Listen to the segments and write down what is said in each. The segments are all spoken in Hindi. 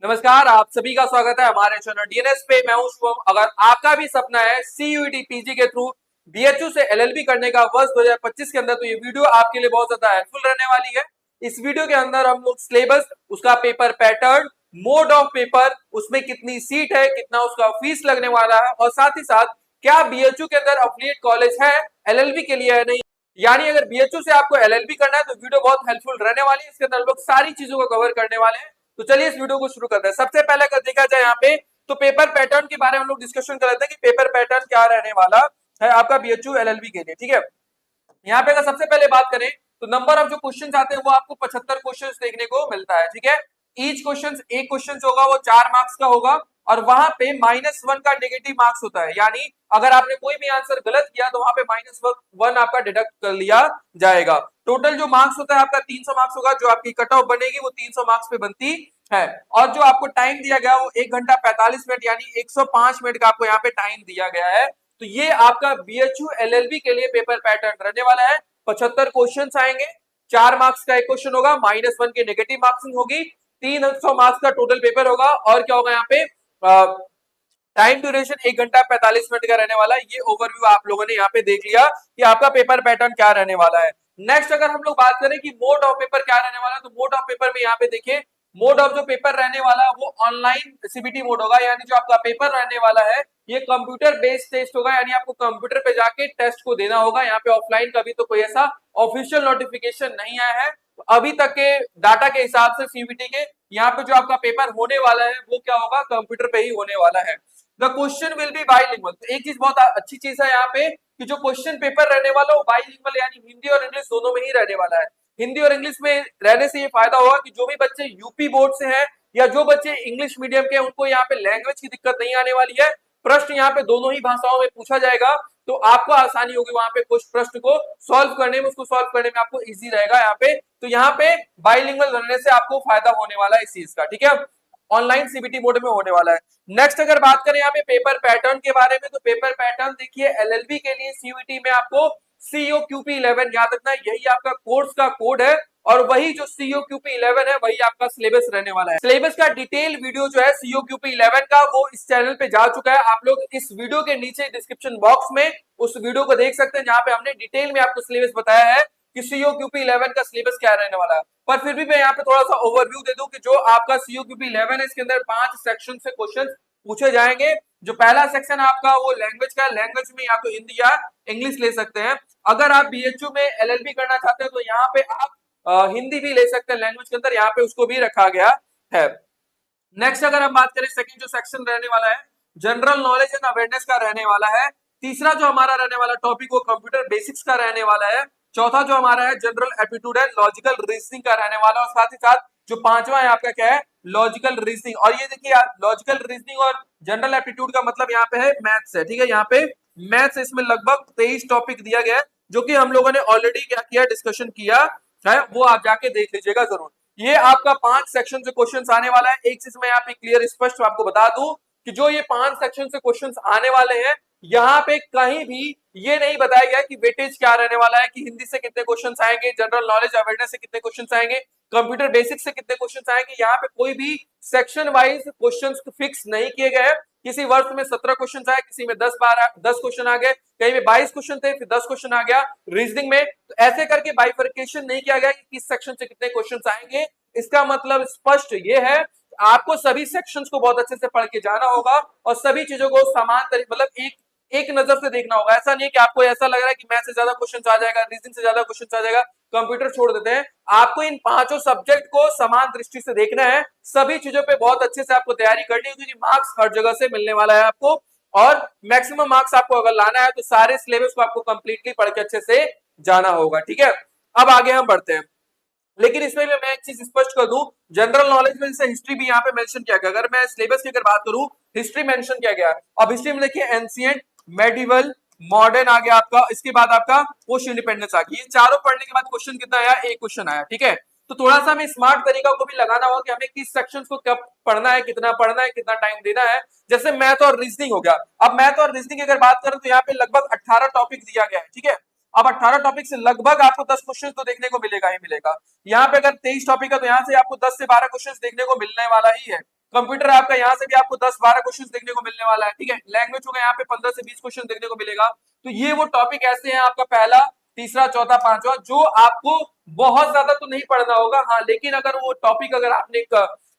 नमस्कार, आप सभी का स्वागत है हमारे चैनल डीएनएस पे। मैं हूं शुभम। अगर आपका भी सपना है सीयूईटी पीजी के थ्रू बीएचयू से एलएलबी करने का वर्ष 2025 के अंदर, तो ये वीडियो आपके लिए बहुत ज्यादा हेल्पफुल रहने वाली है। इस वीडियो के अंदर हम लोग सिलेबस, उसका paper pattern, mode of paper, उसमें कितनी सीट है, कितना उसका फीस लगने वाला है, और साथ ही साथ क्या बीएचयू के अंदर अफिलिएट कॉलेज है एलएलबी के लिए है नहीं। यानी अगर बीएचयू से आपको एलएलबी करना है तो वीडियो बहुत हेल्पफुल रहने वाली है। इसके अंदर लोग सारी चीजों को कवर करने वाले हैं। तो चलिए इस वीडियो को शुरू करते हैं। सबसे पहले अगर देखा जाए यहाँ पे तो पेपर पैटर्न के बारे में हम लोग डिस्कशन कर लेते हैं कि पेपर पैटर्न क्या रहने वाला है आपका बीएचयू एलएलबी के लिए। ठीक है, यहाँ पे अगर सबसे पहले बात करें तो नंबर ऑफ जो क्वेश्चन आते हैं वो आपको 75 क्वेश्चन देखने को मिलता है। ठीक है, ईच क्वेश्चन एक क्वेश्चन होगा वो 4 मार्क्स का होगा, और वहां पे -1 का नेगेटिव मार्क्स होता है। यानी अगर आपने कोई भी आंसर गलत किया तो वहां पे -1 आपका डिडक्ट कर लिया जाएगा। टोटल जो मार्क्स होता है आपका 300 मार्क्स होगा। जो आपकी कट ऑफ बनेगी वो 300 मार्क्स पे बनती है। और जो आपको टाइम दिया गया वो 1 घंटा 45 मिनट यानी 105 मिनट का आपको यहाँ पे टाइम दिया गया है। तो ये आपका बीएचयू एलएलबी के लिए पेपर पैटर्न रहने वाला है। 75 क्वेश्चन आएंगे, 4 मार्क्स का एक क्वेश्चन होगा, -1 की नेगेटिव मार्क्सिंग होगी, 300 मार्क्स का टोटल पेपर होगा। और क्या होगा यहाँ पे टाइम ड्यूरेशन 1 घंटा 45 मिनट का रहने वाला है। ये ओवरव्यू आप लोगों ने यहाँ पे देख लिया कि आपका पेपर पैटर्न क्या रहने वाला है। नेक्स्ट अगर हम लोग बात करें कि मोड ऑफ पेपर क्या रहने वाला है, तो मोड ऑफ पेपर में यहाँ पे देखिए, मोड ऑफ जो पेपर रहने वाला है वो ऑनलाइन सीबीटी मोड होगा। यानी जो आपका पेपर रहने वाला है ये कंप्यूटर बेस्ड टेस्ट होगा। यानी आपको कंप्यूटर पे जाके टेस्ट को देना होगा। यहाँ पे ऑफलाइन का भी तो कोई ऐसा ऑफिशियल नोटिफिकेशन नहीं आया है अभी तक के डाटा के हिसाब से सीबीटी के। यहाँ पे जो आपका पेपर होने वाला है वो क्या होगा, कंप्यूटर पे ही होने वाला है। The question will be bilingual. तो एक चीज बहुत अच्छी चीज है यहाँ पे कि जो क्वेश्चन पेपर रहने वाला है वो बाइलिंगुअल यानी हिंदी और इंग्लिश दोनों में ही रहने वाला है। हिंदी और इंग्लिश में रहने से ये फायदा होगा कि जो भी बच्चे यूपी बोर्ड से हैं या जो बच्चे इंग्लिश मीडियम के हैं उनको यहाँ पे लैंग्वेज की दिक्कत नहीं आने वाली है। प्रश्न यहाँ पे दोनों ही भाषाओं में पूछा जाएगा, तो आपको आसानी होगी वहां पे कुछ प्रश्न को सॉल्व करने में, उसको सॉल्व करने में आपको इजी रहेगा यहाँ पे। तो यहाँ पे बाइलिंगुअल रहने से आपको फायदा होने वाला है इस चीज का। ठीक है, ऑनलाइन सीबीटी मोड में होने वाला है। नेक्स्ट अगर बात करें यहाँ पे पेपर पैटर्न के बारे में, तो पेपर पैटर्न देखिए एलएलबी के लिए सीयूईटी में आपको COQP11 याद रखना, यही आपका कोर्स का कोड है। और वही जो COQP11 है वही आपका सिलेबस रहने वाला है। सिलेबस का डिटेल वीडियो जो है COQP11 का वो इस चैनल पे जा चुका है। आप लोग इस वीडियो के नीचे डिस्क्रिप्शन बॉक्स में उस वीडियो को देख सकते हैं जहां पे हमने डिटेल में आपको सिलेबस बताया है कि COQP11 का सिलेबस क्या रहने वाला है। पर फिर भी मैं यहाँ पे थोड़ा सा ओवरव्यू दे दूं कि जो आपका COQP11 है इसके अंदर 5 सेक्शन से क्वेश्चन पूछे जाएंगे। जो पहला सेक्शन आपका वो लैंग्वेज का, लैंग्वेज में या तो हिंदी या इंग्लिश ले सकते हैं। अगर आप बीएचयू में एलएलबी करना चाहते हैं तो यहाँ पे आप हिंदी भी ले सकते हैं लैंग्वेज के अंदर, यहाँ पे उसको भी रखा गया है। नेक्स्ट अगर हम बात करें सेकंड जो सेक्शन रहने वाला है जनरल नॉलेज एंड अवेयरनेस का रहने वाला है। तीसरा जो हमारा रहने वाला टॉपिक वो कंप्यूटर बेसिक्स का रहने वाला है। चौथा जो हमारा है general aptitude and logical reasoning का रहने वाला है। और साथ ही साथ जो पांचवा है आपका क्या है, लॉजिकल रीजनिंग। और ये देखिए लॉजिकल रीजनिंग और जनरल एप्टीट्यूड का मतलब यहाँ पे है मैथ्स है। ठीक है, यहाँ पे मैथ्स इसमें लगभग 23 टॉपिक दिया गया है जो कि हम लोगों ने ऑलरेडी क्या किया, डिस्कशन किया है, वो आप जाके देख लीजिएगा जरूर। ये आपका 5 सेक्शन से क्वेश्चन आने वाला है। एक चीज मैं यहाँ पे क्लियर स्पष्ट आपको बता दूं कि जो ये 5 सेक्शन से क्वेश्चन आने वाले हैं यहाँ पे कहीं भी ये नहीं बताया गया कि वेटेज क्या रहने वाला है, कि हिंदी से कितने क्वेश्चंस आएंगे, जनरल नॉलेज अवेयरनेस से कितने क्वेश्चंस आएंगे, कंप्यूटर बेसिक्स से कितने क्वेश्चंस आएंगे। यहाँ पे कोई भी सेक्शन वाइज क्वेश्चंस फिक्स नहीं किए गए हैं। किसी वर्ष में 17 क्वेश्चन आए, किसी में 10 क्वेश्चन आ गए, कहीं में 22 क्वेश्चन थे फिर 10 क्वेश्चन आ गया रीजनिंग में। तो ऐसे करके बाइफर्केशन नहीं किया गया कि किस सेक्शन से कितने क्वेश्चन आएंगे। इसका मतलब स्पष्ट ये है आपको सभी सेक्शंस को बहुत अच्छे से पढ़ के जाना होगा और सभी चीजों को समान तरीके मतलब एक नजर से देखना होगा। ऐसा नहीं कि आपको ऐसा लग रहा है कि मैथ से ज्यादा क्वेश्चन आ जाएगा, रीजनिंग से ज्यादा क्वेश्चन आ जाएगा, कंप्यूटर छोड़ देते हैं। आपको इन पांचों सब्जेक्ट को समान दृष्टि से देखना है, सभी चीजों पे बहुत अच्छे से आपको तैयारी करनी है, क्योंकि मार्क्स हर जगह से मिलने वाला है आपको। और मैक्सिमम मार्क्स आपको अगर लाना है तो सारे सिलेबस को आपको कंप्लीटली पढ़ के अच्छे से जाना होगा। ठीक है, अब आगे हम बढ़ते हैं। लेकिन इसमें मैं एक चीज स्पष्ट कर दूं, जनरल नॉलेज में जैसे हिस्ट्री भी यहाँ पे मेंशन किया गया। अगर मैं सिलेबस की अगर बात करूं, हिस्ट्री मेंशन किया गया। अब हिस्ट्री में देखिए एंशिएंट, मेडिवल, मॉडर्न आ गया आपका, इसके बाद आपका पोस्ट इंडिपेंडेंस आ गई। ये चारों पढ़ने के बाद क्वेश्चन कितना आया, एक क्वेश्चन आया। ठीक है, तो थोड़ा सा हमें स्मार्ट तरीका को भी लगाना होगा कि हमें किस सेक्शन को कब पढ़ना है, कितना पढ़ना है, कितना टाइम देना है। जैसे मैथ और रीजनिंग हो गया। अब मैथ और रीजनिंग की अगर बात करें तो यहाँ पे लगभग 18 टॉपिक दिया गया है। ठीक है, अब 18 टॉपिक से लगभग आपको 10 क्वेश्चन तो देखने को मिलेगा ही मिलेगा। यहाँ पे अगर 23 टॉपिक है तो यहाँ से आपको 10 से 12 क्वेश्चन देखने को मिलने वाला ही है। कंप्यूटर आपका यहाँ से भी आपको 10-12 क्वेश्चन देखने को मिलने वाला है, ठीक है। लैंग्वेज होगा यहाँ पे 15 से 20 क्वेश्चन देखने को मिलेगा। तो ये वो टॉपिक ऐसे हैं आपका पहला, तीसरा, चौथा, पांचवा, जो आपको बहुत ज्यादा तो नहीं पढ़ना होगा, हाँ, लेकिन अगर वो टॉपिक अगर आपने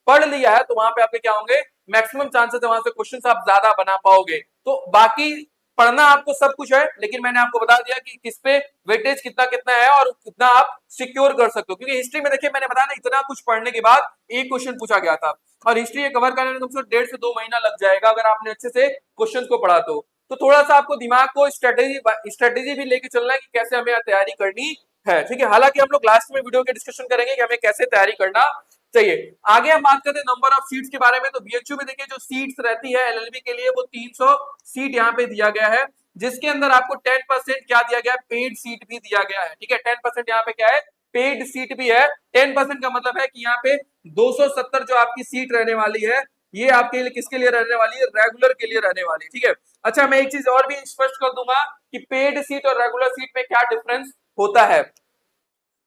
पढ़ लिया है तो वहां पे आपके क्या होंगे, मैक्सिमम चांसेस है वहां से क्वेश्चन आप ज्यादा बना पाओगे। तो बाकी पढ़ना आपको सब कुछ है, लेकिन मैंने आपको बता दिया कि किस पे वेटेज कितना कितना है और कितना आप सिक्योर कर सकते हो। क्योंकि हिस्ट्री में देखिए मैंने बताया ना, इतना कुछ पढ़ने के बाद एक क्वेश्चन पूछा गया था, और हिस्ट्री कवर करने में कम से कम 1.5 से 2 महीना लग जाएगा अगर आपने अच्छे से क्वेश्चन को पढ़ा तो थोड़ा सा आपको दिमाग को स्ट्रेटेजी भी लेके चलना है कि कैसे हमें तैयारी करनी है, ठीक है। हालांकि हम लोग लास्ट में वीडियो के डिस्कशन करेंगे कि हमें कैसे तैयारी करना चाहिए। आगे हम बात करते हैं नंबर ऑफ सीट्स के बारे में। तो बीएचयू में देखिए जो सीट्स रहती है एलएलबी के लिए वो 300 सीट यहाँ पे दिया गया है, जिसके अंदर आपको 10% क्या दिया गया है, पेड सीट भी दिया गया है, ठीक है। 10% यहाँ पे क्या है, पेड सीट भी है। 10% का मतलब है कि यहाँ पे 270 जो आपकी सीट रहने वाली है, ये आपके लिए किसके लिए रहने वाली है, रेगुलर के लिए रहने वाली है, ठीक है। अच्छा, मैं एक चीज और भी स्पष्ट कर दूंगा कि पेड सीट और रेगुलर सीट में क्या डिफरेंस होता है।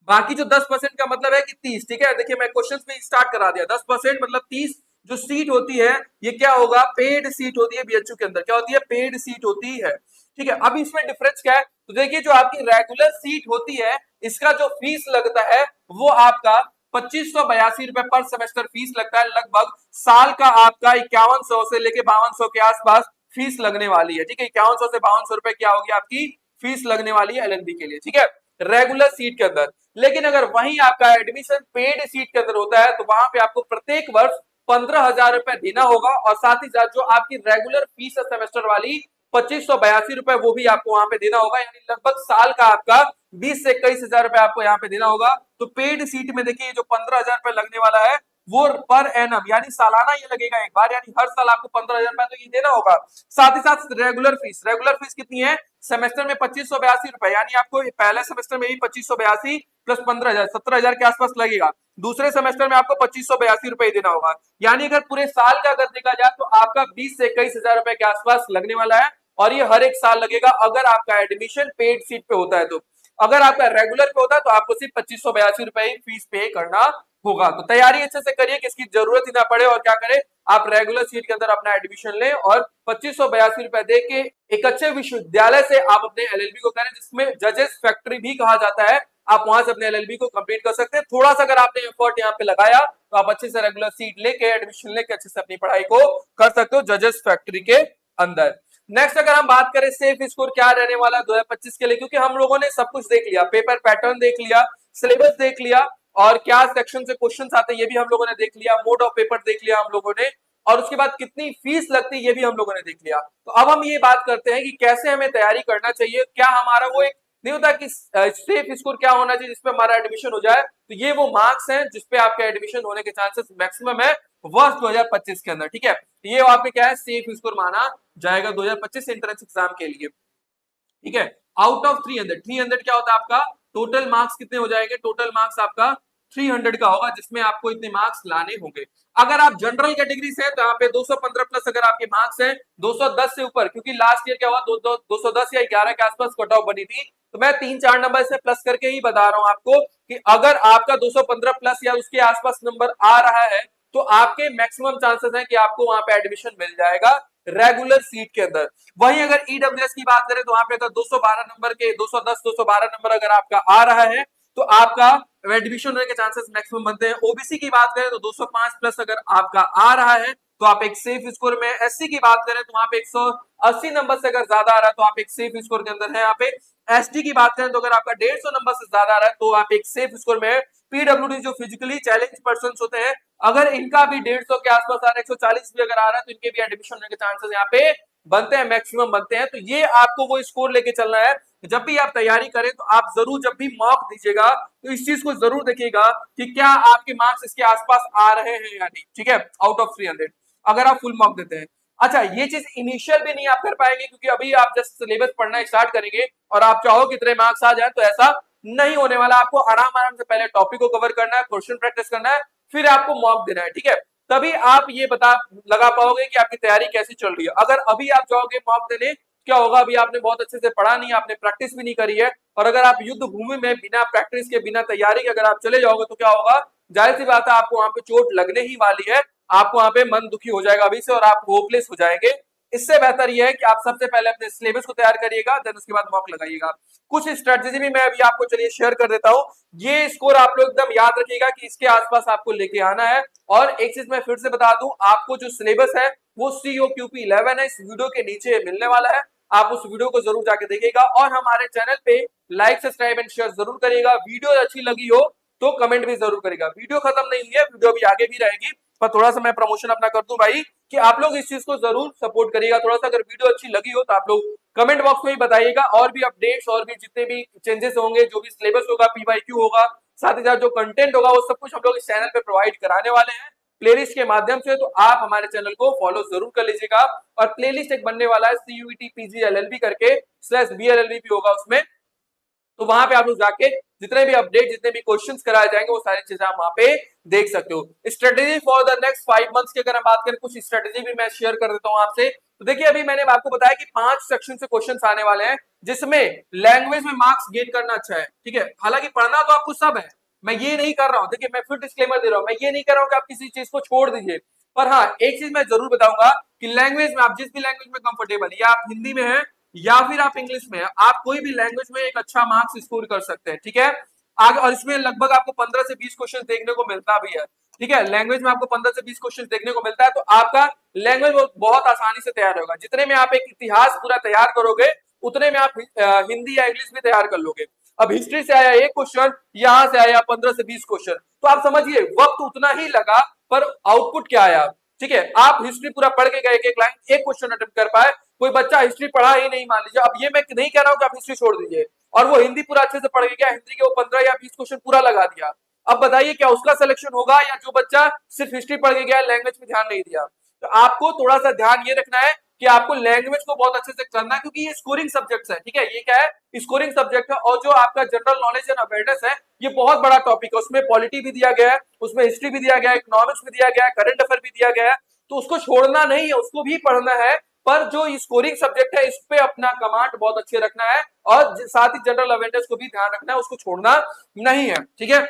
बाकी जो 10% का मतलब है कि 30, ठीक है। देखिए मैं क्वेश्चंस में स्टार्ट करा दिया, 10% मतलब 30 जो सीट होती है ये क्या होगा, पेड सीट होती है बीएचयू के अंदर, क्या होती है, पेड सीट होती है, ठीक है। अब इसमें डिफरेंस क्या है, तो देखिए जो आपकी रेगुलर सीट होती है इसका जो फीस लगता है वो आपका 2582 रुपए पर सेमेस्टर फीस लगता है। लगभग साल का आपका 5100 से लेके 5200 के आसपास फीस लगने वाली है, ठीक है। 5100 से 5200 रुपए क्या होगी आपकी फीस लगने वाली है एलएलबी के लिए, ठीक है, रेगुलर सीट के अंदर। लेकिन अगर वहीं आपका एडमिशन पेड सीट के अंदर होता है तो वहां पे आपको प्रत्येक वर्ष 15,000 रुपए देना होगा, और साथ ही साथ जो आपकी रेगुलर फीस है सेमेस्टर वाली 2582 रुपए वो भी आपको वहां पे देना होगा, यानी लगभग साल का आपका 20 से 21,000 रुपए आपको यहाँ पे देना होगा। तो पेड सीट में देखिए जो 15,000 रुपए लगने वाला है वो पर एनम यानी सालाना ये लगेगा एक बार, यानी हर साल आपको 15,000 रुपए तो ये देना होगा। साथ ही साथ रेगुलर फीस कितनी है, सेमेस्टर में 2582 रुपए, यानी आपको पहले सेमेस्टर में भी 2582 प्लस 15,000 17,000 के आसपास लगेगा। दूसरे सेमेस्टर में आपको 2582 रुपए देना होगा, यानी अगर पूरे साल का अगर देखा जाए तो आपका 20 से 21,000 रुपए के आसपास लगने वाला है, और ये हर एक साल लगेगा अगर आपका एडमिशन पेड सीट पे होता है। तो अगर आपका रेगुलर पे होता है तो आपको सिर्फ 2582 रुपए ही फीस पे करना होगा। तो तैयारी अच्छे से करिए, किसकी जरूरत ही ना पड़े, और क्या करें आप रेगुलर सीट के अंदर अपना एडमिशन लें और 2582 रुपए दे के एक अच्छे विश्वविद्यालय से आप अपने एलएलबी को करें, जिसमें जजेस फैक्ट्री भी कहा जाता है। आप वहां से अपने एलएलबी को कंप्लीट कर सकते हैं। थोड़ा सा अगर आपने एफर्ट यहाँ पे लगाया तो आप अच्छे से रेगुलर सीट लेके एडमिशन लेके अच्छे से अपनी पढ़ाई को कर सकते हो जजेस फैक्ट्री के अंदर। नेक्स्ट अगर हम बात करें सेफ स्कोर क्या रहने वाला है 2025 के लिए, क्योंकि हम लोगों ने सब कुछ देख लिया, पेपर पैटर्न देख लिया, सिलेबस देख लिया, और क्या सेक्शन से क्वेश्चंस आते हैं ये भी हम लोगों ने देख लिया, मोड ऑफ पेपर देख लिया हम लोगों ने, और उसके बाद कितनी फीस लगती है ये भी हम लोगों ने देख लिया। तो अब हम ये बात करते हैं कि कैसे हमें तैयारी करना चाहिए। क्या हमारा वो एक नहीं होता कि सेफ स्कोर क्या होना चाहिए जिसपे हमारा एडमिशन हो जाए, तो ये वो मार्क्स हैं जिसपे आपका एडमिशन होने के चांसेस मैक्सिमम है वर्ष 2025 के अंदर, ठीक है। ये आपके क्या है, सेफ स्कोर माना जाएगा 2025 एंट्रेंस एग्जाम के लिए, ठीक है। आउट ऑफ 300 क्या होता है आपका टोटल मार्क्स कितने हो जाएंगे, टोटल मार्क्स आपका 300 का होगा, जिसमें आपको इतने मार्क्स लाने होंगे। अगर आप जनरल कैटेगरी से हैं तो यहाँ पे 215 प्लस अगर आपके मार्क्स हैं, 210 से ऊपर, क्योंकि लास्ट ईयर क्या हुआ 210 या 11 के आसपास कट ऑफ बनी थी, तो मैं 3-4 नंबर से प्लस करके ही बता रहा हूं आपको कि अगर आपका 215 प्लस या उसके आसपास नंबर आ रहा है तो आपके मैक्सिमम चांसेस हैं कि आपको वहां पे एडमिशन मिल जाएगा रेगुलर सीट के अंदर। वहीं अगर ईडब्ल्यूएस की बात करें तो वहां पे अगर 212 नंबर के 210 212 नंबर अगर आपका आ रहा है तो आपका एडमिशन होने के चांसेस मैक्सिमम बनते हैं। ओबीसी की बात करें तो 205 प्लस अगर आपका आ रहा है तो आप एक सेफ स्कोर में। एससी की बात करें तो वहां पे 180 नंबर से अगर ज्यादा आ रहा है तो आप एक सेफ स्कोर के अंदर है। यहाँ पे एसटी की बात करें तो अगर आपका 150 नंबर से ज्यादा आ रहा है तो आप एक सेफ स्कोर में है। पीडब्ल्यूडी जो फिजिकली चैलेंज पर्सन होते हैं, अगर इनका भी 150 के आसपास आ रहा है, 140 भी अगर आ रहा है तो इनके भी एडमिशन होने के चांसेस यहाँ पे बनते हैं, मैक्सिमम बनते हैं। तो ये आपको वो स्कोर लेके चलना है। जब भी आप तैयारी करें तो आप जरूर जब भी मॉक दीजिएगा तो इस चीज को जरूर देखिएगा कि क्या आपके मार्क्स इसके आसपास आ रहे हैं या नहीं, ठीक है, आउट ऑफ 300 अगर आप फुल मार्क देते हैं। अच्छा, ये चीज इनिशियल भी नहीं आप कर पाएंगे क्योंकि अभी आप जस्ट सिलेबस पढ़ना स्टार्ट करेंगे और आप चाहो कितने मार्क्स आ जाए, तो ऐसा नहीं होने वाला। आपको आराम आराम से पहले टॉपिक को कवर करना है, क्वेश्चन प्रैक्टिस करना है, फिर आपको मॉक देना है, ठीक है। तभी आप ये बता लगा पाओगे कि आपकी तैयारी कैसी चल रही है। अगर अभी आप जाओगे मॉक देने, क्या होगा, अभी आपने बहुत अच्छे से पढ़ा नहीं, आपने प्रैक्टिस भी नहीं करी है, और अगर आप युद्ध भूमि में बिना प्रैक्टिस के बिना तैयारी के अगर आप चले जाओगे तो क्या होगा, जाहिर सी बात है आपको वहां पे चोट लगने ही वाली है। आपको वहां पे मन दुखी हो जाएगा अभी से और आप होपलेस हो जाएंगे। इससे बेहतर यह है कि आप सबसे पहले अपने सिलेबस को तैयार करिएगा, देन उसके बाद मॉक लगाइएगा। कुछ स्ट्रेटेजी भी मैं अभी आपको चलिए शेयर कर देता हूँ। ये स्कोर आप लोग एकदम याद रखिएगा कि इसके आसपास आपको लेके आना है। और एक चीज मैं फिर से बता दूं, आपको जो सिलेबस है वो COQP11 है, इस वीडियो के नीचे मिलने वाला है। आप उस वीडियो को जरूर जाके देखिएगा और हमारे चैनल पे लाइक सब्सक्राइब एंड शेयर जरूर करिएगा। वीडियो अच्छी लगी हो तो कमेंट भी जरूर करेगा। वीडियो खत्म नहीं हुई है, वीडियो भी आगे भी रहेगी, पर थोड़ा सा मैं प्रमोशन अपना कर दूं भाई कि आप लोग इस चीज को जरूर सपोर्ट करिएगा। थोड़ा सा अगर वीडियो अच्छी लगी हो तो आप लोग कमेंट बॉक्स में ही बताइएगा। और भी अपडेट्स और भी जितने भी चेंजेस होंगे, जो भी सिलेबस होगा, PYQ होगा, साथ ही साथ जो कंटेंट होगा, वो सब कुछ हम लोग इस चैनल पे प्रोवाइड कराने वाले हैं प्लेलिस्ट के माध्यम से। तो आप हमारे चैनल को फॉलो जरूर कर लीजिएगा। और प्लेलिस्ट एक बनने वाला है CUET PG LLB करके /BLLB भी होगा उसमें, तो वहां पे आप लोग जाके जितने भी अपडेट, जितने भी क्वेश्चंस कराए जाएंगे, वो सारी चीजें आप वहां पे देख सकते हो। Strategy for the next 5 months की अगर हम बात करें, कुछ स्ट्रेटेजी भी मैं शेयर कर देता हूं आपसे। तो देखिए, अभी मैंने आपको बताया कि 5 सेक्शन से क्वेश्चंस आने वाले हैं, जिसमें लैंग्वेज में मार्क्स गेन करना अच्छा है, ठीक है। हालांकि पढ़ना तो आपको सब है, मैं ये नहीं कर रहा हूं, देखिए मैं फिर डिस्क्लेमर दे रहा हूं, मैं ये नहीं कर रहा हूं कि आप किसी चीज को छोड़ दीजिए। पर हाँ, एक चीज मैं जरूर बताऊंगा कि लैंग्वेज में आप जिस भी लैंग्वेज में कंफर्टेबल, या आप हिंदी में है या फिर आप इंग्लिश में, आप कोई भी लैंग्वेज में एक अच्छा मार्क्स स्कोर कर सकते हैं, ठीक है। आगे और इसमें लगभग आपको 15 से 20 क्वेश्चन देखने को मिलता भी है, ठीक है। लैंग्वेज में आपको 15 से 20 क्वेश्चन देखने को मिलता है, तो आपका लैंग्वेज बहुत आसानी से तैयार होगा। जितने में आप एक इतिहास पूरा तैयार करोगे, उतने में आप हिंदी या इंग्लिश भी तैयार कर लोगे। अब हिस्ट्री से आया एक क्वेश्चन, यहां से आया 15 से 20 क्वेश्चन, तो आप समझिए वक्त उतना ही लगा, पर आउटपुट क्या आया, ठीक है। आप हिस्ट्री पूरा पढ़ के गए, एक लाइन एक क्वेश्चन अटेम्प्ट कर पाए। कोई बच्चा हिस्ट्री पढ़ा ही नहीं, मान लीजिए, अब ये मैं नहीं कह रहा हूं कि आप हिस्ट्री छोड़ दीजिए, और वो हिंदी पूरा अच्छे से पढ़ के गया, हिंदी के वो 15 या 20 क्वेश्चन पूरा लगा दिया। अब बताइए क्या उसका सिलेक्शन होगा, या जो बच्चा सिर्फ हिस्ट्री पढ़ के गया, लैंग्वेज में ध्यान नहीं दिया। तो आपको थोड़ा सा ध्यान ये रखना है कि आपको लैंग्वेज को बहुत अच्छे से करना है, क्योंकि ये स्कोरिंग सब्जेक्ट है, ठीक है। ये क्या है, स्कोरिंग सब्जेक्ट है। और जो आपका जनरल नॉलेज एंड अवेयरनेस है, ये बहुत बड़ा टॉपिक है। उसमें पॉलिटी भी दिया गया है, उसमें हिस्ट्री भी दिया गया है, इकोनॉमिक्स भी दिया गया है, करंट अफेयर भी दिया गया है। तो उसको छोड़ना नहीं है, उसको भी पढ़ना है। पर जो स्कोरिंग सब्जेक्ट है, इस पे अपना कमांड बहुत अच्छे रखना है, और साथ ही जनरल अवेयरनेस को भी ध्यान रखना है, उसको छोड़ना नहीं है, ठीक है।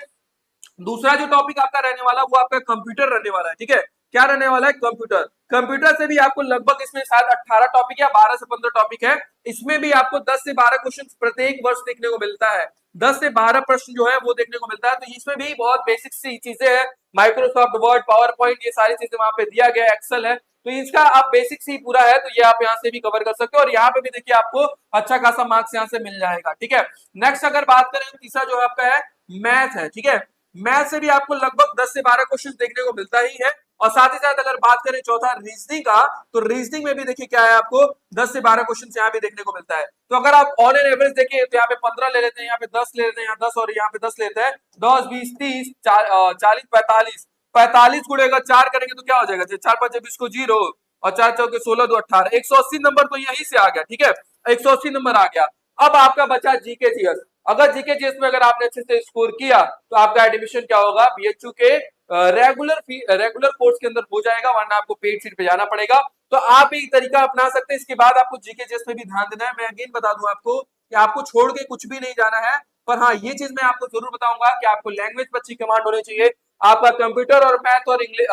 दूसरा जो टॉपिक आपका रहने वाला, वो आपका कंप्यूटर रहने वाला है, ठीक है। क्या रहने वाला है, कंप्यूटर। कंप्यूटर से भी आपको लगभग इसमें शायद 18 टॉपिक या 12 से 15 टॉपिक है। इसमें भी आपको 10 से 12 क्वेश्चन प्रत्येक वर्ष देखने को मिलता है। 10 से 12 प्रश्न जो है वो देखने को मिलता है। तो इसमें भी बहुत बेसिक सी चीजें हैं, माइक्रोसॉफ्ट वर्ड, पावर पॉइंट, ये सारी चीजें वहां पे दिया गया है, एक्सेल है। तो इसका आप बेसिक सी पूरा है, तो ये आप यहाँ से भी कवर कर सकते हो। और यहाँ पे भी देखिए आपको अच्छा खासा मार्क्स यहाँ से मिल जाएगा, ठीक है। नेक्स्ट अगर बात करें, तीसरा जो आपका है मैथ है, ठीक है। मैथ से भी आपको लगभग 10 से 12 क्वेश्चन देखने को मिलता ही है। और साथ ही साथ अगर बात करें चौथा रीजनिंग का, तो रीजनिंग में भी देखिए क्या है, आपको 10 से 12 क्वेश्चन यहाँ पे देखने को मिलता है। तो अगर आप ऑन एन एवरेज देखें, तो यहाँ पे 15 ले लेते हैं, यहाँ पे 10 ले लेते हैं, यहाँ 10 और यहाँ पे 10 लेते हैं, 10 20 30 40 45, 45 गुणे अगर 4 करेंगे तो क्या हो जाएगा, 4 5 20 को 0, और 4 चौके 16 2 18, 180 नंबर तो यहीं से आ गया, ठीक है। 180 नंबर आ गया। अब आपका बचा जीके जीएस। अगर जीके जीएस में अगर आपने अच्छे से स्कोर किया, तो आपका एडमिशन क्या होगा, BHU के रेगुलर कोर्स के अंदर हो जाएगा, वरना आपको पेड सीट पे जाना पड़ेगा। तो आप एक तरीका अपना सकते हैं। इसके बाद आपको जीके जीएस में भी ध्यान देना है। मैं अगेन बता दूं आपको कि आपको छोड़ के कुछ भी नहीं जाना है। पर हाँ, ये चीज मैं आपको जरूर बताऊंगा कि आपको लैंग्वेज पर अच्छी कमांड होनी चाहिए। आपका कंप्यूटर और मैथ और इंग्लिश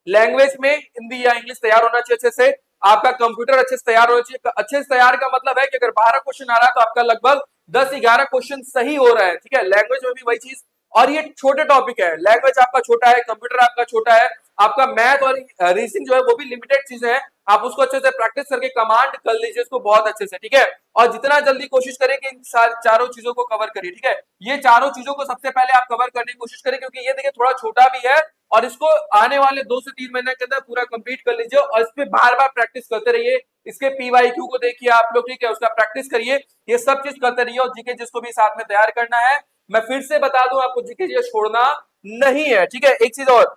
लैंग्वेज में हिंदी या इंग्लिश तैयार होना चाहिए अच्छे से। आपका कंप्यूटर अच्छे से तैयार होना चाहिए। अच्छे से तैयार का मतलब है कि अगर 12 क्वेश्चन आ रहा है, तो आपका लगभग 10-11 क्वेश्चन सही हो रहा है, ठीक है। लैंग्वेज में भी वही चीज, और ये छोटे टॉपिक है। लैंग्वेज आपका छोटा है, कंप्यूटर आपका छोटा है, आपका मैथ और रीजनिंग जो है वो भी लिमिटेड चीजें हैं। आप उसको अच्छे से प्रैक्टिस करके कमांड कर लीजिए उसको बहुत अच्छे से, ठीक है। और जितना जल्दी कोशिश करें कि इन चारों चीजों को कवर करिए, ठीक है। ये चारों चीजों को सबसे पहले आप कवर करने की कोशिश करें, क्योंकि ये देखिए थोड़ा छोटा भी है, और इसको आने वाले 2 से 3 महीने के अंदर पूरा कंप्लीट कर लीजिए। और इस पे बार बार प्रैक्टिस करते रहिए। इसके PYQ को देखिए आप लोग, ठीक है, उसका प्रैक्टिस करिए। ये सब चीज करते रहिए, और जीके जिसको भी साथ में तैयार करना है, मैं फिर से बता दूं आपको, जीके जी छोड़ना नहीं है, ठीक है। एक चीज और,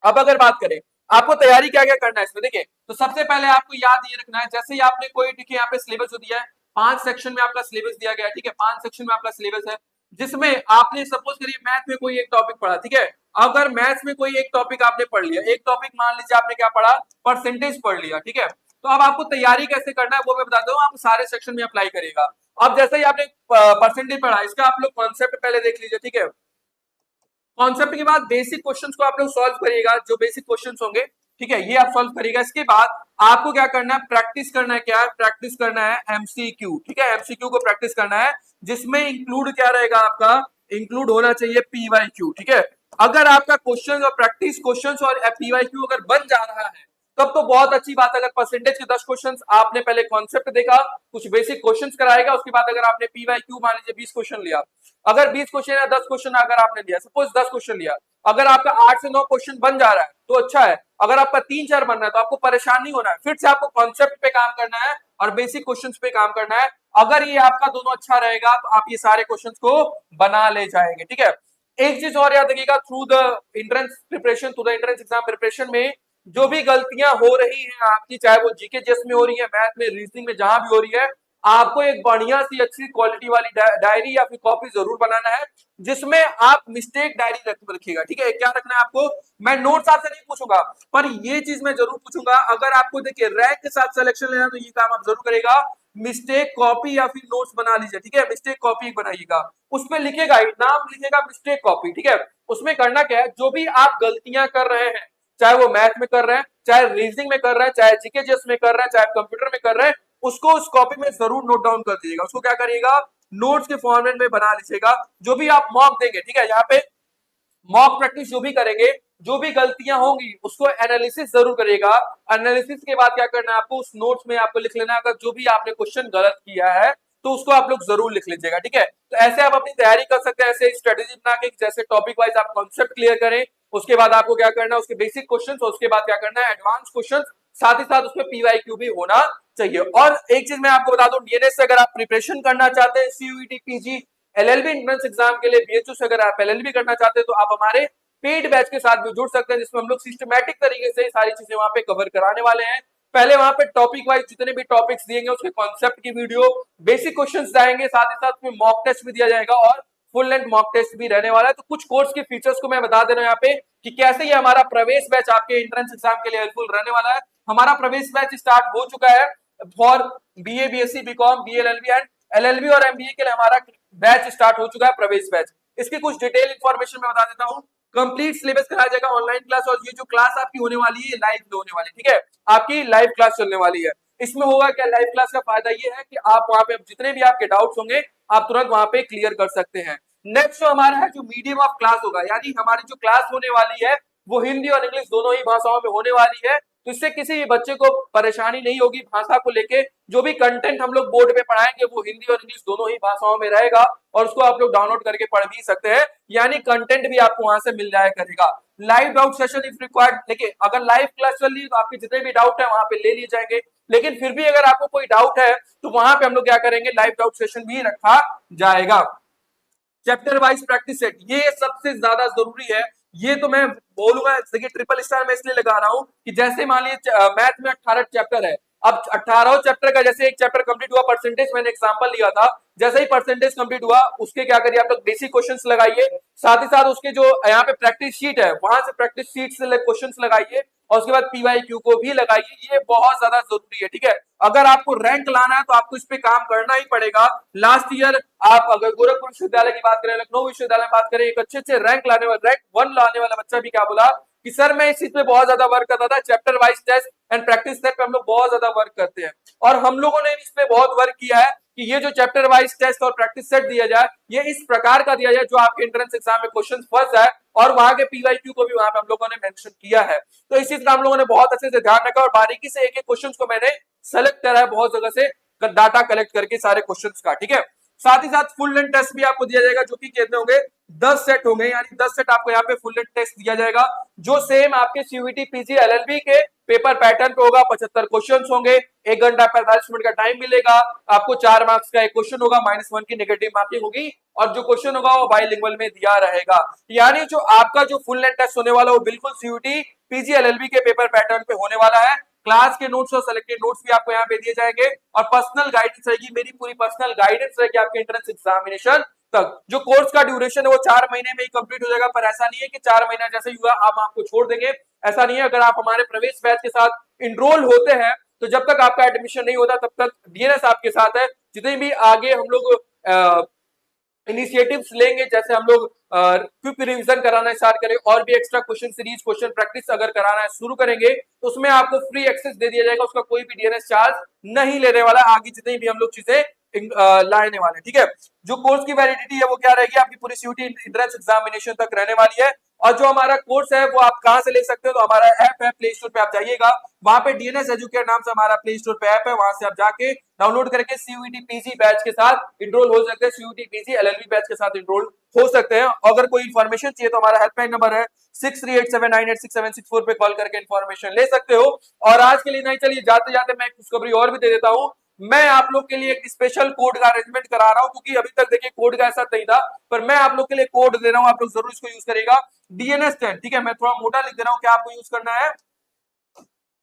अब अगर बात करें आपको तैयारी क्या क्या करना है इसमें, देखिए तो सबसे पहले आपको याद ये रखना है, जैसे ही आपने कोई, देखिए यहाँ पे सिलेबस जो दिया है, 5 सेक्शन में आपका सिलेबस दिया गया है, ठीक है। 5 सेक्शन में आपका सिलेबस है, जिसमें आपने सपोज करिए मैथ में कोई एक टॉपिक पढ़ा, ठीक है। अगर मैथ्स में कोई एक टॉपिक आपने पढ़ लिया, एक टॉपिक मान लीजिए आपने क्या पढ़ा, परसेंटेज पढ़ लिया, ठीक है। तो अब आपको तैयारी कैसे करना है वो मैं बताता हूँ, आप सारे सेक्शन में अप्लाई करिएगा। अब जैसे ही आपने परसेंटेज पढ़ा, इसका आप लोग कॉन्सेप्ट पहले देख लीजिए, ठीक है। कॉन्सेप्ट के बाद बेसिक क्वेश्चंस को आप लोग सॉल्व करिएगा, जो बेसिक क्वेश्चंस होंगे, ठीक है, ये आप सॉल्व करिएगा। इसके बाद आपको क्या करना है, प्रैक्टिस करना है। क्या है प्रैक्टिस करना है? एमसीक्यू, ठीक है, एमसीक्यू को प्रैक्टिस करना है, जिसमें इंक्लूड क्या रहेगा आपका, इंक्लूड होना चाहिए पीवाईक्यू, ठीक है। अगर आपका क्वेश्चन और प्रैक्टिस क्वेश्चन और पीवाईक्यू अगर बन जा रहा है तब तो बहुत अच्छी बात है। अगर परसेंटेज के 10 क्वेश्चंस आपने पहले कॉन्सेप्ट देखा, कुछ बेसिक क्वेश्चंस कराएगा, उसके बाद अगर आपने पीवाईक्यू मान लीजिए 20 क्वेश्चन लिया, अगर 20 क्वेश्चन या 10 क्वेश्चन अगर आपने लिया, सपोज 10 क्वेश्चन लिया, अगर आपका 8 से 9 क्वेश्चन बन जा रहा है तो अच्छा है। अगर आपका 3-4 बन रहा है तो आपको परेशान नहीं होना है, फिर से आपको कॉन्सेप्ट पे काम करना है और बेसिक क्वेश्चंस पे काम करना है। अगर ये आपका दोनों अच्छा रहेगा तो आप ये सारे क्वेश्चंस को बना ले जाएंगे, ठीक है। एक चीज और याद रखिएगा, through the entrance preparation, through the entrance exam preparation में जो भी गलतियां हो रही हैं आपकी, चाहे वो जीके जेस में हो रही है, मैथ में, रीजनिंग में, जहां भी हो रही है, आपको एक बढ़िया सी अच्छी क्वालिटी वाली डायरी या फिर कॉपी जरूर बनाना है, जिसमें आप मिस्टेक डायरी रखिएगा, ठीक है। क्या रखना है आपको, मैं नोट्स आपसे नहीं पूछूंगा, पर ये चीज मैं जरूर पूछूंगा, अगर आपको देखिए रैंक के साथ सिलेक्शन लेना तो ये काम आप जरूर करेगा, मिस्टेक कॉपी या फिर नोट्स बना लीजिए, ठीक है। मिस्टेक कॉपी बनाइएगा, उसमें लिखेगा ही नाम, लिखेगा मिस्टेक कॉपी, ठीक है। उसमें करना क्या है, जो भी आप गलतियां कर रहे हैं, चाहे वो मैथ में कर रहे हैं, चाहे रीजनिंग में कर रहे हैं, चाहे जीके जेस में कर रहे हैं, चाहे कंप्यूटर में कर रहे हैं, उसको उस कॉपी में जरूर नोट डाउन कर दीजिएगा। उसको क्या करिएगा, नोट्स के फॉर्मेट में बना लीजिएगा। जो भी आप मॉक देंगे, ठीक है, यहाँ पे मॉक प्रैक्टिस जो भी करेंगे, जो भी गलतियां होंगी उसको एनालिसिस जरूर करिएगा। एनालिसिस के बाद क्या करना है आपको, उस नोट्स में आपको लिख लेना है, अगर जो भी आपने क्वेश्चन गलत किया है तो उसको आप लोग जरूर लिख लीजिएगा, ठीक है। तो ऐसे आप अपनी तैयारी कर सकते हैं, ऐसे स्ट्रेटेजी बना के, जैसे टॉपिक वाइज आप कॉन्सेप्ट क्लियर करें, उसके बाद आपको क्या करना है, उसके बेसिक क्वेश्चन, उसके बाद क्या करना है, एडवांस क्वेश्चन, साथ ही साथ उसमें पीवाईक्यू भी होना चाहिए। और एक चीज मैं आपको बता दूं, डीएनएस से अगर आप प्रिपरेशन करना चाहते हैं, CUET PG LLB entrance exam के लिए, बीएचयू से अगर आप एलएलबी करना चाहते हैं तो आप हमारे पेड बैच के साथ भी जुड़ सकते हैं, जिसमें हम लोग सिस्टमैटिक तरीके से सारी चीजें वहां पे कवर कराने वाले हैं। पहले वहां पे टॉपिक वाइज जितने भी टॉपिक्स दिएंगे उसके कॉन्सेप्ट की वीडियो, बेसिक क्वेश्चंस जाएंगे, साथ ही साथ में मॉक टेस्ट भी दिया जाएगा और फुल लेंथ मॉक टेस्ट भी रहने वाला है। तो कुछ कोर्स के फीचर्स को मैं बता दे रहा हूं यहाँ पे कि कैसे ये हमारा प्रवेश बैच आपके एंट्रेंस एग्जाम के लिए हेल्पफुल रहने वाला है। हमारा प्रवेश बैच स्टार्ट हो चुका है for BA, BSc, BCom, BLLB and LLB और एमबीए के लिए हमारा बैच स्टार्ट हो चुका है, प्रवेश बैच। इसकी कुछ डिटेल इंफॉर्मेशन मैं बता देता हूँ। कंप्लीट सिलेबस कराया जाएगा, ऑनलाइन क्लास, और ये जो क्लास आपकी होने वाली है लाइव होने वाली है, ठीक है, आपकी लाइव क्लास चलने वाली है। इसमें होगा क्या, लाइव क्लास का फायदा ये है कि आप वहां पे जितने भी आपके डाउट्स होंगे आप तुरंत वहां पे क्लियर कर सकते हैं। नेक्स्ट जो हमारा है, जो मीडियम ऑफ क्लास होगा, यानी हमारी जो क्लास होने वाली है वो हिंदी और इंग्लिश दोनों ही भाषाओं में होने वाली है, तो इससे किसी भी बच्चे को परेशानी नहीं होगी भाषा को लेके। जो भी कंटेंट हम लोग बोर्ड पे पढ़ाएंगे वो हिंदी और इंग्लिश दोनों ही भाषाओं में रहेगा, और उसको आप लोग डाउनलोड करके पढ़ भी सकते हैं, यानी कंटेंट भी आपको वहां से मिल जाया करेगा। Live doubt session if required, देखिए अगर लाइव क्लास चल रही है तो आपके जितने भी डाउट है वहां पे ले लिए जाएंगे, लेकिन फिर भी अगर आपको कोई डाउट है तो वहां पे हम लोग क्या करेंगे, लाइव डाउट सेशन भी रखा जाएगा। चैप्टर वाइज प्रैक्टिस सेट, ये सबसे ज्यादा जरूरी है। ये तो मैं बोलूंगा, देखिए ट्रिपल स्टार मैं इसलिए लगा रहा हूं कि जैसे मान लीजिए मैथ में 18 चैप्टर है, अब 18 चैप्टर का जैसे एक चैप्टर कंप्लीट हुआ, परसेंटेज मैंने एग्जांपल लिया था, जैसे ही परसेंटेज कंप्लीट हुआ उसके क्या करिए आप लोग बेसिक क्वेश्चंस लगाइए, साथ ही साथ उसके जो यहाँ पे प्रैक्टिस शीट है वहां से प्रैक्टिस शीट से क्वेश्चंस लगाइए, और उसके बाद पीवाईक्यू को भी लगाइए। ये बहुत ज्यादा जरूरी है, ठीक है। अगर आपको रैंक लाना है तो आपको इस पे काम करना ही पड़ेगा। लास्ट ईयर आप अगर गोरखपुर विश्वविद्यालय की बात करें, लखनऊ विश्वविद्यालय की बात करें, एक अच्छे अच्छे रैंक लाने वाला, रैंक 1 लाने वाला बच्चा भी क्या बोला कि सर मैं इस चीज पे बहुत ज्यादा वर्क करता था, chapter wise test and practice set पे हम लोग बहुत ज्यादा वर्क करते हैं, और हम लोगों ने इस पे बहुत वर्क किया है कि ये जो चैप्टर वाइज टेस्ट और प्रैक्टिस सेट दिया जाए ये इस प्रकार का दिया जाए जो आपके एंट्रेंस एग्जाम में क्वेश्चन फंस जाए, और वहां के पीवाईक्यू को भी वहां पे हम लोगों ने मेंशन किया है। तो इस चीज का हम लोगों ने बहुत अच्छे से ध्यान रखा और बारीकी से एक एक क्वेश्चन को मैंने सेलेक्ट करा है, बहुत जगह से डाटा कलेक्ट करके सारे क्वेश्चंस का, ठीक है। साथ ही साथ फुल लेंथ टेस्ट भी आपको दिया जाएगा, जो कि कितने होंगे, 10 सेट होंगे, यानी 10 सेट आपको यहाँ पे फुल लेंथ टेस्ट दिया जाएगा, जो सेम आपके सीयूईटी पीजी एलएलबी के पेपर पैटर्न पे होगा। 75 क्वेश्चंस होंगे, 1 घंटा 45 मिनट का टाइम मिलेगा आपको, 4 मार्क्स का एक क्वेश्चन होगा, -1 की नेगेटिव मार्किंग होगी, और जो क्वेश्चन होगा वो बाइलिंगुअल में दिया रहेगा। यानी जो आपका जो फुल लेंथ टेस्ट होने वाला है वो बिल्कुल सीयूईटी पीजी एलएलबी के पेपर पैटर्न पे होने वाला है। क्लास के नोट्स और सिलेक्टेड नोट्स भी आपको यहाँ पे दिए जाएंगे, और पर्सनल गाइडेंस रहेगी, मेरी पूरी पर्सनल गाइडेंस रहेगी आपके एंट्रेंस एग्जामिनेशन तक। जो कोर्स का ड्यूरेशन है वो 4 महीने में ही कंप्लीट हो जाएगा, पर ऐसा नहीं है कि 4 महीना जैसे ही हुआ हम आपको छोड़ देंगे, ऐसा नहीं है। अगर आप हमारे प्रवेश बैच के साथ इनरोल होते हैं तो जब तक आपका एडमिशन नहीं होता तब तक डीएनएस आपके साथ है। जितने भी आगे हम लोग इनिशिएटिव्स लेंगे, जैसे हम लोग क्विक रिवीजन कराना स्टार्ट करें और भी extra question series question practice अगर कराना है शुरू करेंगे तो उसमें आपको फ्री एक्सेस दे दिया जाएगा, उसका कोई भी डीएनएस चार्ज नहीं लेने वाला आगे जितनी भी हम लोग चीजें लाने वाले, ठीक है। जो कोर्स की वैलिडिटी है वो क्या रहेगी, आपकी पूरी सीयूटी एंट्रेंस एग्जामिनेशन तक रहने वाली है। और जो हमारा कोर्स है वो आप कहां से ले सकते हो, तो हमारा ऐप है, प्ले स्टोर पे आप जाइएगा, वहां पे डीएनएस एजुकेट नाम से हमारा प्ले स्टोर पे ऐप है, वहां से आप जाके डाउनलोड करके सीयूटी पीजी बैच के साथ इनरोल हो सकते हैं, सीयूटी पीजी एलएलबी बैच के साथ इनरोल हो सकते हैं। अगर कोई इन्फॉर्मेशन चाहिए तो हमारा हेल्पलाइन नंबर है 6387986764 पे कॉल करके इन्फॉर्मेशन ले सकते हो। और आज के लिए नहीं, चलिए जाते जाते मैं एक खुशखबरी और भी दे देता हूं, मैं आप लोग के लिए एक स्पेशल कोड का अरेंजमेंट करा रहा हूं, क्योंकि अभी तक देखिए कोड का ऐसा नहीं था, पर मैं आप लोग के लिए कोड दे रहा हूं, आप लोग जरूर इसको यूज करेगा। डीएनएस 10, ठीक है, मैं थोड़ा मोटा लिख दे रहा हूं, क्या आपको यूज करना है,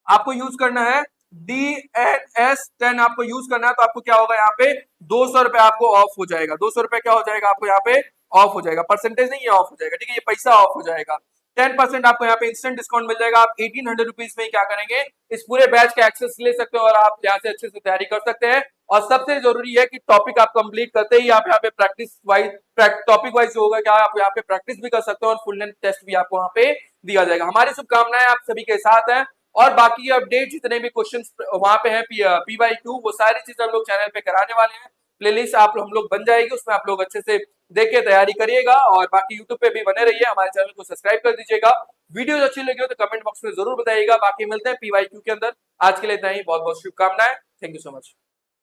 आपको यूज करना है DNS10, आपको यूज करना है, तो आपको क्या होगा यहाँ पे 200 रुपए आपको ऑफ हो जाएगा, 200 रुपए क्या हो जाएगा आपको यहाँ पे ऑफ हो जाएगा, परसेंटेज नहीं है ऑफ हो जाएगा, ठीक है, ये पैसा ऑफ हो जाएगा। 10% आपको यहाँ पे इंस्टेंट डिस्काउंट मिल जाएगा, आप 1800 रुपीज में क्या करेंगे, इस पूरे बैच का एक्सेस ले सकते हो और आप यहाँ से अच्छे से तैयारी कर सकते हैं। और सबसे जरूरी है कि टॉपिक आप कंप्लीट करते ही आप यहाँ पे प्रैक्टिस वाइज टॉपिक वाइज होगा, क्या आप यहाँ पे प्रैक्टिस भी कर सकते हो और फुल लेंथ टेस्ट भी आपको वहाँ पे दिया जाएगा। हमारी शुभकामनाएं आप सभी के साथ है, और बाकी अपडेट जितने भी क्वेश्चंस वहां पे हैं PYQ, वो सारी चीजें हम लोग चैनल पे कराने वाले हैं। प्लेलिस्ट आप हम लोग बन जाएगी, उसमें आप लोग अच्छे से देख के तैयारी करिएगा, और बाकी यूट्यूब पे भी बने रहिए, हमारे चैनल को सब्सक्राइब कर दीजिएगा। वीडियो अच्छी लगी हो तो कमेंट बॉक्स में जरूर बताइएगा, बाकी मिलते हैं PYQ के अंदर। आज के लिए इतना ही, बहुत बहुत शुभकामनाएं, थैंक यू सो मच।